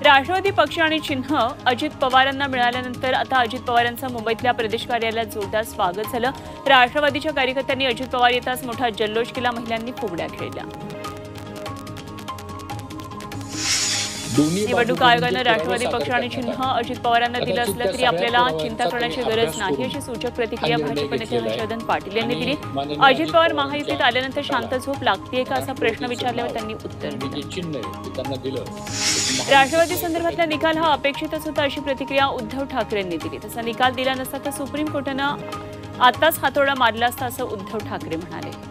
राष्ट्रवादी पक्ष आणि चिन्ह अजित पवारांना मिळाल्यानंतर आता अजित पवारांचं मुंबईतल्या प्रदेश कार्यालयात जोरदार स्वागत झालं। राष्ट्रवादीच्या कार्यकर्त्यांनी अजित पवार येताच मोठा जल्लोष केला, महिलांनी फुगड्या खेळल्या। निवडणूक आयोगानं राष्ट्रवादी पक्ष आणि चिन्ह अजित पवारांना दिलं असलं तरी आपल्याला चिंता करण्याची गरज नाही, अशी सूचक प्रतिक्रिया भाजप नेते हर्षवर्धन पाटील यांनी दिली। अजित पवार महायुतीत आल्यानंतर शांत झोप लागतेय का असा प्रश्न विचारल्यावर त्यांनी उत्तर दिलं। राष्ट्रवादी संदर्भातला निकाल हा अपेक्षितच होता, अशी प्रतिक्रिया उद्धव ठाकरेंनी दिली। तसा निकाल दिला नसता तर सुप्रीम कोर्टानं आताच हातोडा मारला असता, असं उद्धव ठाकरे म्हणाले।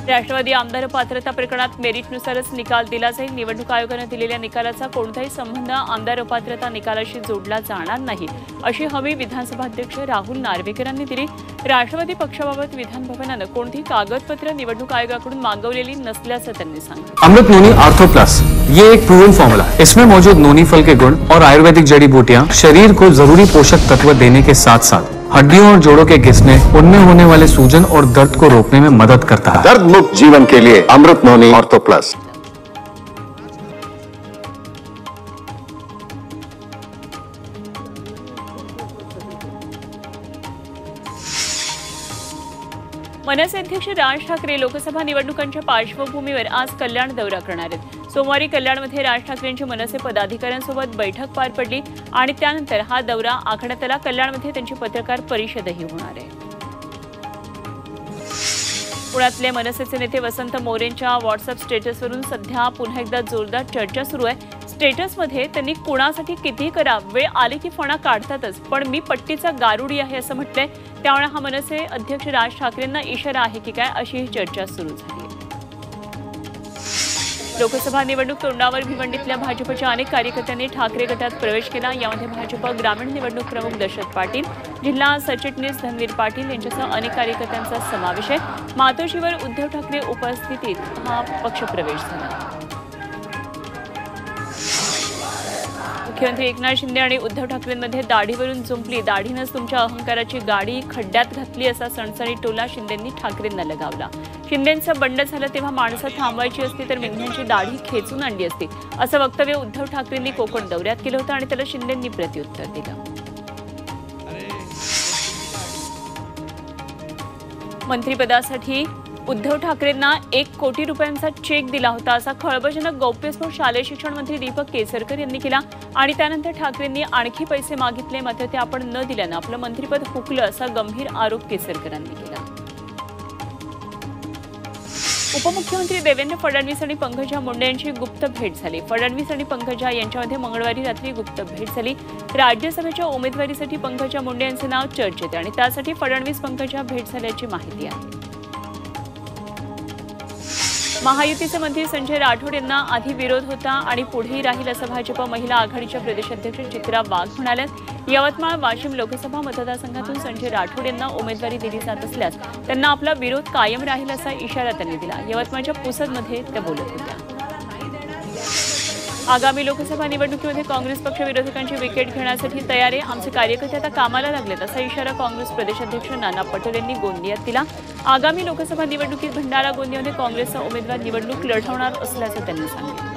राष्ट्रवादी आमदार पात्रता प्रकरणात मेरिटनुसारच निकाल दिला जाईल। निवडणूक आयोगानं दिलेल्या निकालाचा कोणताही संबंध आमदार अपात्रता निकालाशी जोडला जाणार नाही, अशी हमी विधानसभा अध्यक्ष राहुल नार्वेकरांनी दिली। राष्ट्रवादी पक्षाबाबत विधान भवनानं कोणती कागदपत्र निवडणूक आयोगाकडून मागवलेली नसल्याचं त्यांनी सांगितलं। अमृत नोनी आर्थो प्लस ये एक प्रूवन फॉर्मूला है। इसमें मौजूद नोनी फल के गुण और आयुर्वेदिक जड़ी बूटियां शरीर को जरूरी पोषक तत्व देने के साथ साथ हड्डियों और जोड़ों के घिसने, उनमें होने वाले सूजन और दर्द को रोकने में मदद करता है। दर्द मुक्त जीवन के लिए अमृत नोनी आर्थो प्लस। मनसे अध्यक्ष राज ठाकरे लोकसभा निवडणुकांच्या पार्श्वभूमीवर आज कल्याण दौरा करणार आहेत। सोमवारी कल्याणमध्ये राज ठाकरेंची मनसे पदाधिकाऱ्यांसोबत बैठक पार पडली आणि त्यानंतर हा दौरा आखण्यात आला। कल्याणमध्ये त्यांची पत्रकार परिषदही होणार आहे। पुण्यातले मनसेचे नेते वसंत मोरेंच्या व्हॉट्सअप स्टेटसवरून सध्या पुन्हा एकदा जोरदार चर्चा सुरू आहे। स्टेटसमध्ये त्यांनी कुणासाठी किती करा, वेळ आली की फणा काढतातच, पण मी पट्टीचा गारुडी आहे असं म्हटलंय। त्यामुळे हा मनसे अध्यक्ष राज ठाकरेंना इशारा आहे की काय, अशी ही चर्चा सुरू झाली। लोकसभा निवडणूक तोंडावर भिवंडीतल्या भाजपच्या अनेक कार्यकर्त्यांनी ठाकरे गटात प्रवेश केला। यामध्ये भाजप ग्रामीण निवडणूक प्रमुख दशरथ पाटील, जिल्हा सरचिटणीस धनवीर पाटील यांच्यासह अनेक कार्यकर्त्यांचा समावेश आहे। मातोश्रीवर उद्धव ठाकरे उपस्थितीत हा पक्षप्रवेश झाला। मुख्यमंत्री एकनाथ शिंदे आणि उद्धव ठाकरेंमध्ये दाढीवरून जुंपली, दाढीनंच तुमच्या अहंकाराची गाडी खड्ड्यात घातली असा सणसणी टोला शिंदेंनी ठाकरेंना लगावला। शिंदेंचं बंड झालं तेव्हा माणसं थांबवायची असती तर मेंढ्यांची दाढी खेचून आणली असती, असं वक्तव्य उद्धव ठाकरेंनी कोकण दौऱ्यात केलं होतं आणि त्याला शिंदेंनी प्रत्युत्तर दिलं। मंत्रिपदासाठी उद्धव ठाकरेंना 1 कोटी रुपयांचा चेक दिला होता, असा खळबळजनक गौप्यस्फोट शालेय शिक्षण मंत्री दीपक केसरकर यांनी केला आणि त्यानंतर ठाकरेंनी आणखी पैसे मागितले, मात्र ते आपण न दिल्यानं आपलं मंत्रिपद हुकलं, असा गंभीर आरोप केसरकरांनी केला। उपमुख्यमंत्री देवेंद्र फडणवीस आणि पंकजा मुंडे यांची गुप्त भेट झाली। फडणवीस आणि पंकजा यांच्यामध्ये मंगळवारी रात्री गुप्त भेट झाली। राज्यसभेच्या उमेदवारीसाठी पंकजा मुंडे यांचे नाव चर्चेत आणि त्यासाठी फडणवीस पंकजा भेट झाल्याची माहिती आहे। महायुतीचे मंत्री संजय राठोड यांना आधी विरोध होता आणि पुढेही राहील असं भाजप महिला आघाडीच्या प्रदेशाध्यक्ष चित्रा वाघ म्हणाल्यात। यवतमाळ वाशिम लोकसभा मतदारसंघातून संजय राठोड यांना उमेदवारी दिली जात असल्यास त्यांना आपला विरोध कायम राहील असा इशारा त्यांनी दिला। यवतमाळच्या पुसदमध्ये त्या बोलत होत्या। आगामी लोकसभा निवडणुकीमध्ये काँग्रेस पक्ष विरोधकांची विकेट घेण्यासाठी तयार आहे, आमचे कार्यकर्ते आता कामाला लागलेत, असा इशारा काँग्रेस प्रदेशाध्यक्ष नाना पटोले यांनी गोंदियात दिला। आगामी लोकसभा निवडणुकीत भंडारा गोंदियामध्ये काँग्रेसचा उमेदवार निवडणूक लढवणार असल्याचं त्यांनी सांगितलं।